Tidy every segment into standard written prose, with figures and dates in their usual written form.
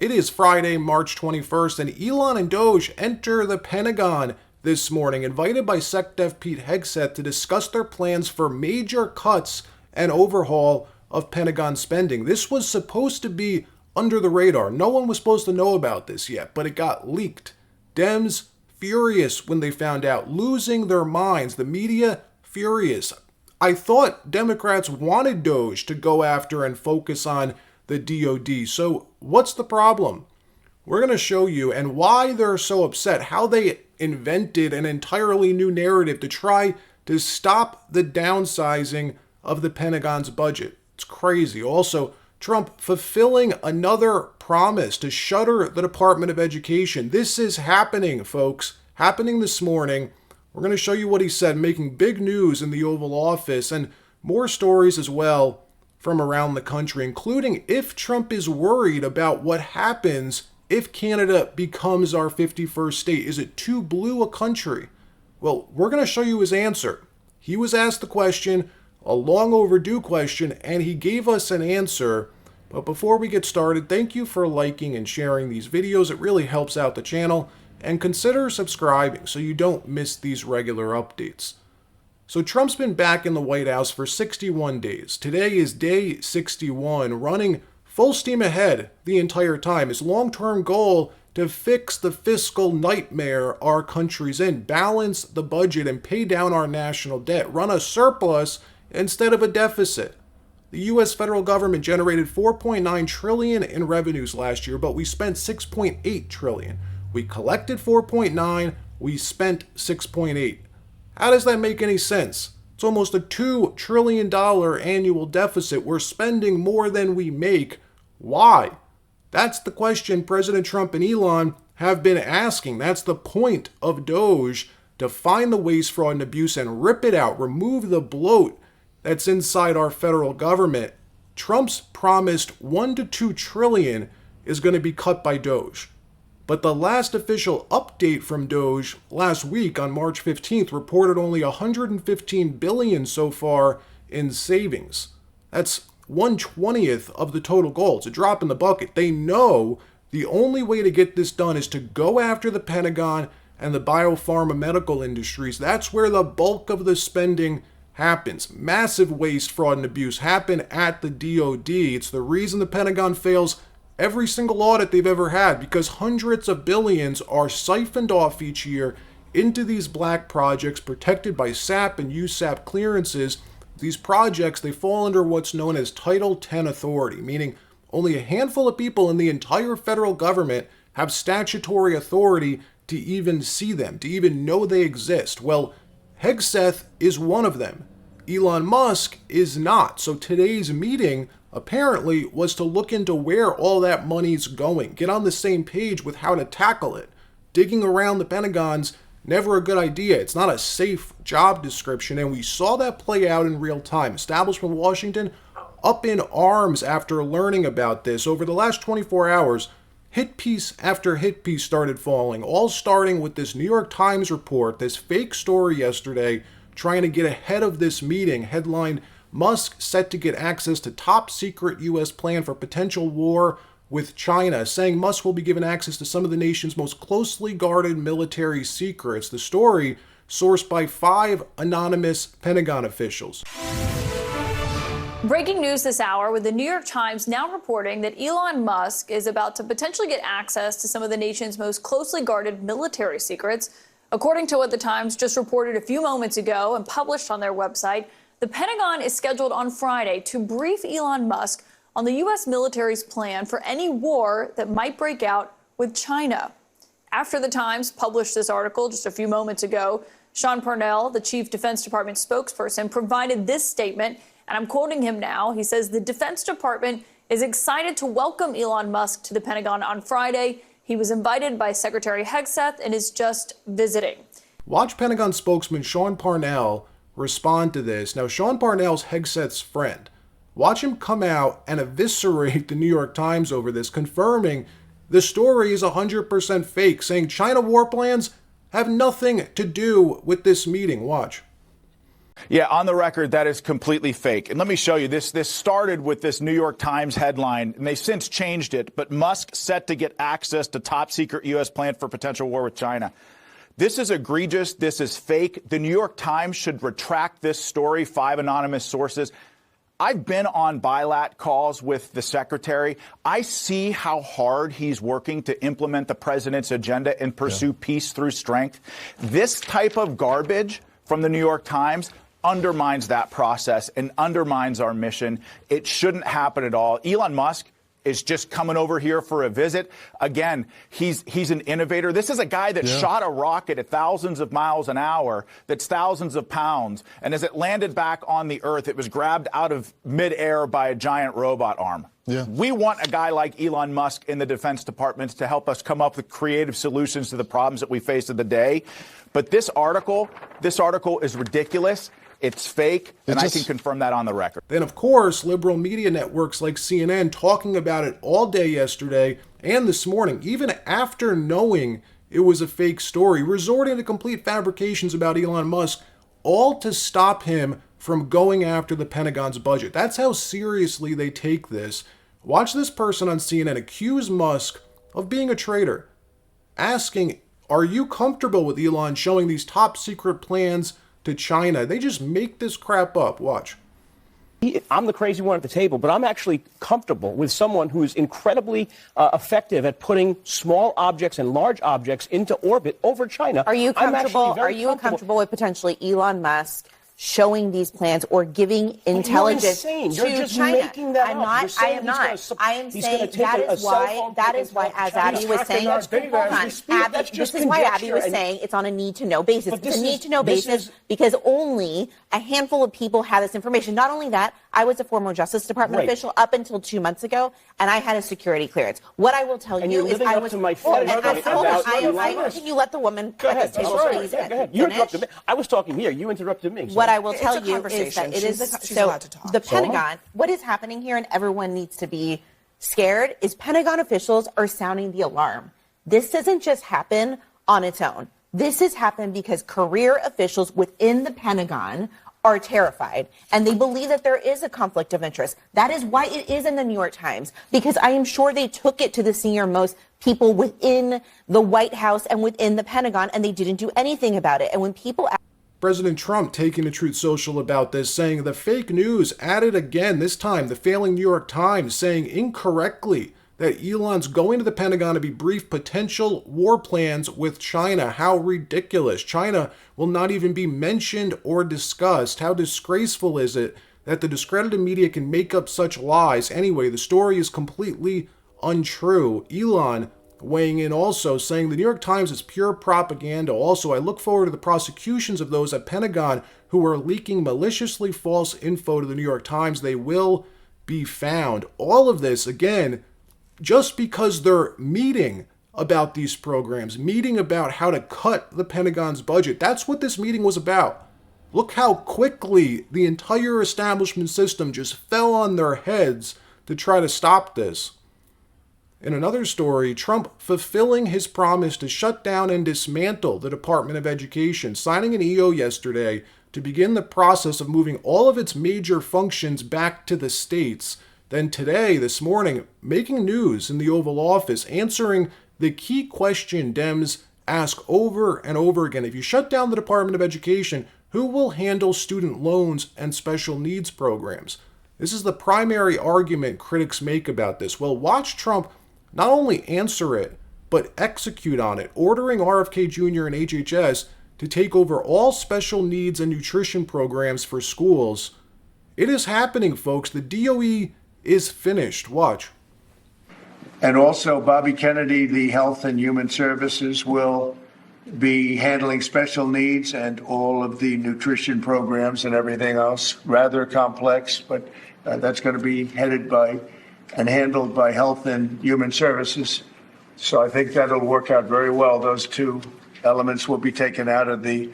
It is Friday, March 21st, and Elon and DOGE enter the Pentagon this morning, invited by SecDef Pete Hegseth to discuss their plans for major cuts and overhaul of Pentagon spending. This was supposed to be under the radar. No one was supposed to know about this yet, but it got leaked. Dems furious when they found out, losing their minds. The media furious. I thought Democrats wanted DOGE to go after and focus on the DOD. So what's the problem? We're going to show you and why they're so upset, how they invented an entirely new narrative to try to stop the downsizing of the Pentagon's budget. It's crazy. Also, Trump fulfilling another promise to shutter the Department of Education. This is happening, folks. Happening this morning. We're going to show you what he said, making big news in the Oval Office, and more stories as well from around the country, including if Trump is worried about what happens if Canada becomes our 51st state. Is it too blue a country? Well, we're going to show you his answer. He was asked the question, a long overdue question, and he gave us an answer. But before we get started, thank you for liking and sharing these videos. It really helps out the channel. And consider subscribing so you don't miss these regular updates. So Trump's been back in the White House for 61 days. Today is day 61, running full steam ahead the entire time. His long-term goal to fix the fiscal nightmare our country's in, balance the budget and pay down our national debt, run a surplus instead of a deficit. The U.S. federal government generated $4.9 trillion in revenues last year, but we spent $6.8 trillion. We collected $4.9, we spent $6.8. How does that make any sense? It's almost a $2 trillion annual deficit. We're spending more than we make. Why? That's the question President Trump and Elon have been asking. That's the point of DOGE, to find the waste, fraud, and abuse and rip it out, remove the bloat that's inside our federal government. Trump's promised $1 to $2 trillion is going to be cut by DOGE. But the last official update from DOGE last week on March 15th reported only $115 billion so far in savings. That's 1/20th of the total goal. It's a drop in the bucket. They know the only way to get this done is to go after the Pentagon and the biopharma medical industries. That's where the bulk of the spending happens. Massive waste, fraud, and abuse happen at the DOD. It's the reason the Pentagon fails every single audit they've ever had, because hundreds of billions are siphoned off each year into these black projects protected by SAP and USAP clearances. These projects, they fall under what's known as Title 10 authority, meaning only a handful of people in the entire federal government have statutory authority to even see them, to even know they exist. Well, Hegseth is one of them. Elon Musk is not. So today's meeting apparently was to look into where all that money's going, get on the same page with how to tackle it. Digging around the Pentagon's never a good idea. It's not a safe job description, and we saw that play out in real time. Establishment Washington up in arms after learning about this. Over the last 24 hours, hit piece after hit piece started falling, all starting with this New York Times report, this fake story yesterday, trying to get ahead of this meeting, headlined, Musk set to get access to top secret U.S. plan for potential war with China, saying Musk will be given access to some of the nation's most closely guarded military secrets. The story sourced by 5 anonymous Pentagon officials. Breaking news this hour, with the New York Times now reporting that Elon Musk is about to potentially get access to some of the nation's most closely guarded military secrets. According to what the Times just reported a few moments ago and published on their website, the Pentagon is scheduled on Friday to brief Elon Musk on the U.S. military's plan for any war that might break out with China. After the Times published this article just a few moments ago, Sean Parnell, the Chief Defense Department spokesperson, provided this statement, and I'm quoting him now. He says the Defense Department is excited to welcome Elon Musk to the Pentagon on Friday. He was invited by Secretary Hegseth and is just visiting. Watch Pentagon spokesman Sean Parnell respond to this. Now, Sean Parnell's Hegseth's friend. Watch him come out and eviscerate the New York Times over this, confirming the story is 100% fake, saying China war plans have nothing to do with this meeting. Watch. Yeah, on the record, that is completely fake. And let me show you this. This started with this New York Times headline, and they've since changed it. But Musk set to get access to top secret U.S. plan for potential war with China. This is egregious. This is fake. The New York Times should retract this story. 5 anonymous sources. I've been on bilat calls with the secretary. I see how hard he's working to implement the president's agenda and pursue peace through strength. This type of garbage from the New York Times undermines that process and undermines our mission. It shouldn't happen at all. Elon Musk is just coming over here for a visit. Again, he's an innovator. This is a guy that shot a rocket at thousands of miles an hour that's thousands of pounds. And as it landed back on the Earth, it was grabbed out of midair by a giant robot arm. Yeah. We want a guy like Elon Musk in the Defense Department to help us come up with creative solutions to the problems that we face of the day. But this article is ridiculous. It's fake, and I can confirm that on the record. Then, of course, liberal media networks like CNN talking about it all day yesterday and this morning, even after knowing it was a fake story, resorting to complete fabrications about Elon Musk, all to stop him from going after the Pentagon's budget. That's how seriously they take this. Watch this person on CNN accuse Musk of being a traitor, asking, are you comfortable with Elon showing these top secret plans to China? They just make this crap up. Watch. I'm the crazy one at the table, but I'm actually comfortable with someone who's incredibly effective at putting small objects and large objects into orbit over China. Are you comfortable? Are you comfortable with potentially Elon Musk showing these plans or giving intelligence You're to just China? Making that I'm up. not. I am not. I am saying that is why, as Abby was saying, hold on, Abby, this is why Abby was saying it's on a need-to-know basis. It's a need-to-know basis because only a handful of people have this information. Not only that, I was a former Justice Department official up until 2 months ago, and I had a security clearance. What I will tell you is I was. Can you let the woman at the table please finish? You interrupted me. I was talking here. You interrupted me. What I will tell you is that it is so the Pentagon. What is happening here, and everyone needs to be scared, is Pentagon officials are sounding the alarm. This doesn't just happen on its own. This has happened because career officials within the Pentagon are terrified, and they believe that there is a conflict of interest. That is why it is in the New York Times, because I am sure they took it to the senior-most people within the White House and within the Pentagon, and they didn't do anything about it. And when people President Trump taking to Truth Social about this, saying the fake news added again, this time the failing New York Times saying incorrectly that Elon's going to the Pentagon to be briefed potential war plans with China. How ridiculous. China will not even be mentioned or discussed. How disgraceful is it that the discredited media can make up such lies? Anyway, the story is completely untrue. Elon weighing in also, saying the New York Times is pure propaganda. Also, I look forward to the prosecutions of those at Pentagon who are leaking maliciously false info to the New York Times. They will be found. All of this, again, just because they're meeting about these programs, meeting about how to cut the Pentagon's budget. That's what this meeting was about. Look how quickly the entire establishment system just fell on their heads to try to stop this. In another story, Trump fulfilling his promise to shut down and dismantle the Department of Education, signing an EO yesterday to begin the process of moving all of its major functions back to the states. Then today, this morning, making news in the Oval Office, answering the key question Dems ask over and over again. If you shut down the Department of Education, who will handle student loans and special needs programs? This is the primary argument critics make about this. Well, watch Trump not only answer it, but execute on it, ordering RFK Jr. and HHS to take over all special needs and nutrition programs for schools. It is happening, folks. The DOE is finished. Watch. And also, Bobby Kennedy, the Health and Human Services, will be handling special needs and all of the nutrition programs and everything else. Rather complex, but that's going to be headed by and handled by Health and Human Services. So I think that'll work out very well. Those two elements will be taken out of the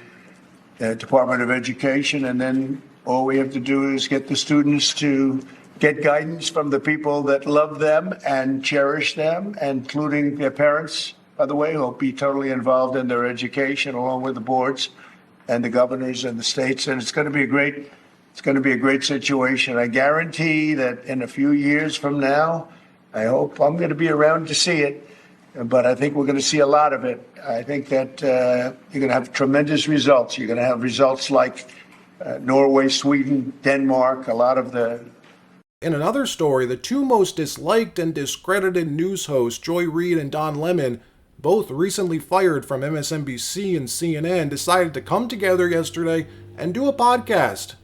Department of Education, and then all we have to do is get the students to get guidance from the people that love them and cherish them, including their parents, by the way, who will be totally involved in their education along with the boards. and the governors and the states, and it's going to be a great situation. I guarantee that in a few years from now, I hope I'm going to be around to see it, but I think we're going to see a lot of it. I think that you're going to have tremendous results. You're going to have results like Norway, Sweden, Denmark, a lot of the... In another story, the two most disliked and discredited news hosts, Joy Reid and Don Lemon, both recently fired from MSNBC and CNN, decided to come together yesterday and do a podcast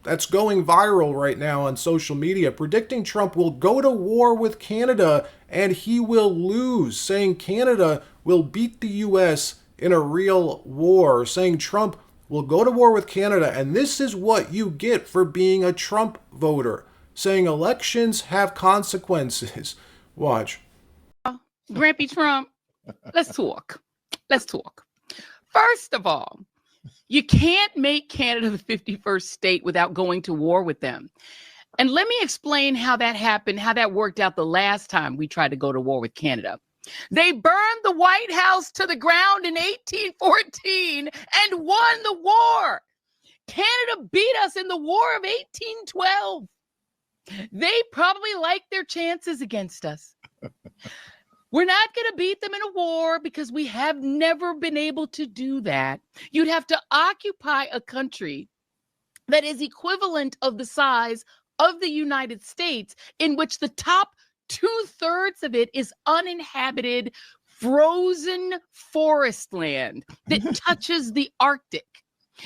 that's going viral right now on social media, predicting Trump will go to war with Canada and he will lose, saying Canada will beat the U.S. in a real war, saying Trump will go to war with Canada, and this is what you get for being a Trump voter, saying elections have consequences. Watch. Grampy Trump, let's talk. Let's talk. First of all, you can't make Canada the 51st state without going to war with them. And let me explain how that happened, how that worked out the last time we tried to go to war with Canada. They burned the White House to the ground in 1814 and won the war. Canada beat us in the War of 1812. They probably liked their chances against us. We're not going to beat them in a war because we have never been able to do that. You'd have to occupy a country that is equivalent of the size of the United States, in which the top 2/3 of it is uninhabited, frozen forest land that touches the Arctic.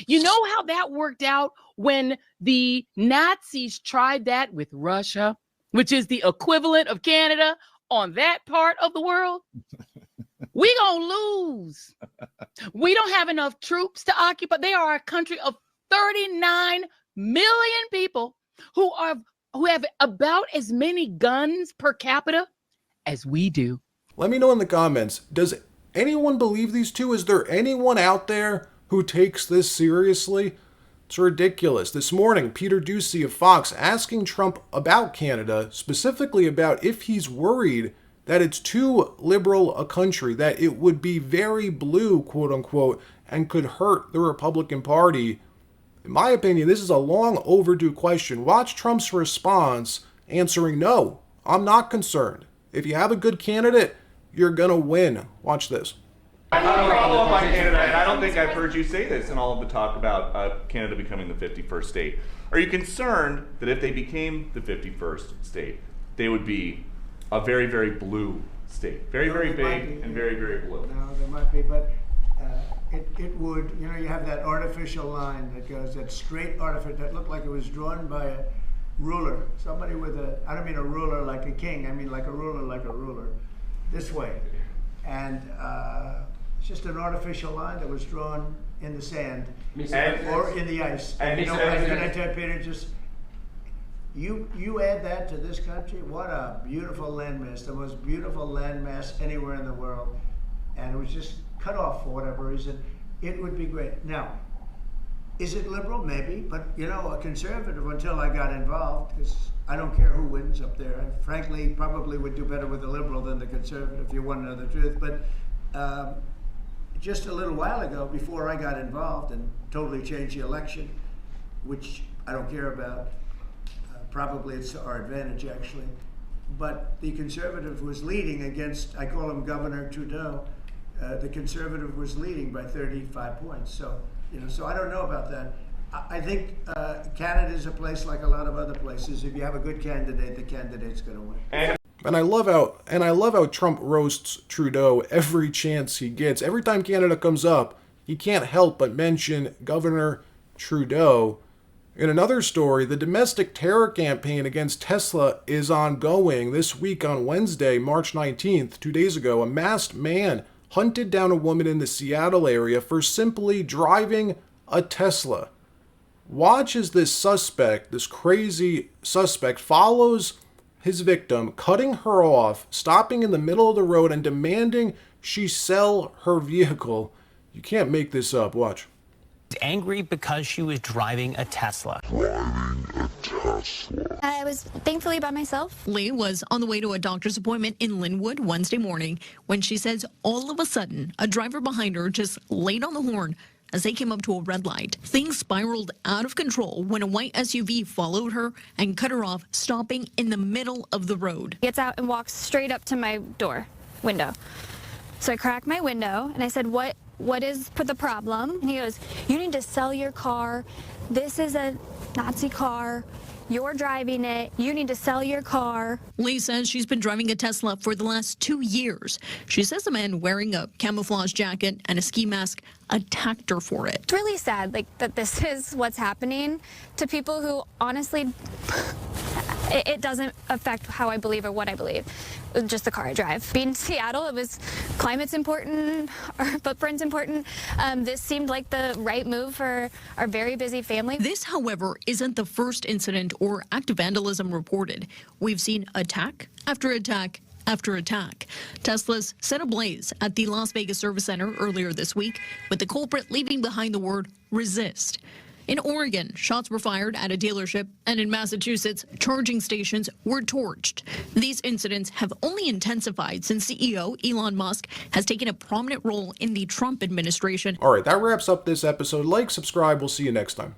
You know how that worked out when the Nazis tried that with Russia, which is the equivalent of Canada on that part of the world? We gonna lose. We don't have enough troops to occupy. They are a country of 39 million people who have about as many guns per capita as we do. Let me know in the comments, does anyone believe these two? Is there anyone out there who takes this seriously? It's ridiculous. This morning, Peter Doocy of Fox asking Trump about Canada, specifically about if he's worried that it's too liberal a country, that it would be very blue, quote unquote, and could hurt the Republican Party. In my opinion, this is a long overdue question. Watch Trump's response answering, no, I'm not concerned. If you have a good candidate, you're going to win. Watch this. I don't follow up on Canada, and I don't think I've heard you say this in all of the talk about Canada becoming the 51st state. Are you concerned that if they became the 51st state, they would be a very, very blue state? Very, very big and very, very blue. No, there might be, but it would, you know, you have that artificial line that goes, that straight artificial, that looked like it was drawn by a ruler. Somebody with I don't mean a ruler like a king, I mean like a ruler, this way. And it's just an artificial line that was drawn in the sand or in the ice. And you know, can I tell you, Peter, just, you add that to this country, what a beautiful landmass, the most beautiful landmass anywhere in the world. And it was just cut off for whatever reason. It would be great. Now, is it liberal? Maybe, but you know, a conservative until I got involved, because I don't care who wins up there. I frankly probably would do better with the liberal than the conservative, if you want to know the truth. But just a little while ago, before I got involved and totally changed the election, which I don't care about, probably it's to our advantage actually, but the conservative was leading against, I call him Governor Trudeau, the conservative was leading by 35 points. So, you know, so I don't know about that. I think Canada is a place like a lot of other places. If you have a good candidate, the candidate's going to win. And I love how Trump roasts Trudeau every chance he gets. Every time Canada comes up, he can't help but mention Governor Trudeau. In another story, the domestic terror campaign against Tesla is ongoing. This week on Wednesday, March 19th, 2 days ago, a masked man hunted down a woman in the Seattle area for simply driving a Tesla. Watch as this suspect, this crazy suspect, follows his victim, cutting her off, stopping in the middle of the road and demanding she sell her vehicle. You can't make this up. Watch. Angry because she was driving a Tesla. I was thankfully by myself. Lee was on the way to a doctor's appointment in Linwood Wednesday morning when she says all of a sudden a driver behind her just laid on the horn, as they came up to a red light. Things spiraled out of control when a white SUV followed her and cut her off, stopping in the middle of the road. Gets out and walks straight up to my window. So I crack my window and I said, what is the problem? And he goes, you need to sell your car. This is a Nazi car. You're driving it. You need to sell your car. Lee says she's been driving a Tesla for the last 2 years. She says the man wearing a camouflage jacket and a ski mask attacked her for it. It's really sad, that this is what's happening to people who honestly, it doesn't affect how I believe or what I believe. Just the car I drive. Being in Seattle, climate's important, our footprint's important. This seemed like the right move for our very busy family. This, however, isn't the first incident or act of vandalism reported. We've seen attack after attack after attack. Teslas set ablaze at the Las Vegas Service Center earlier this week, with the culprit leaving behind the word resist. In Oregon, shots were fired at a dealership, and in Massachusetts, charging stations were torched. These incidents have only intensified since CEO Elon Musk has taken a prominent role in the Trump administration. All right, that wraps up this episode. Like, subscribe. We'll see you next time.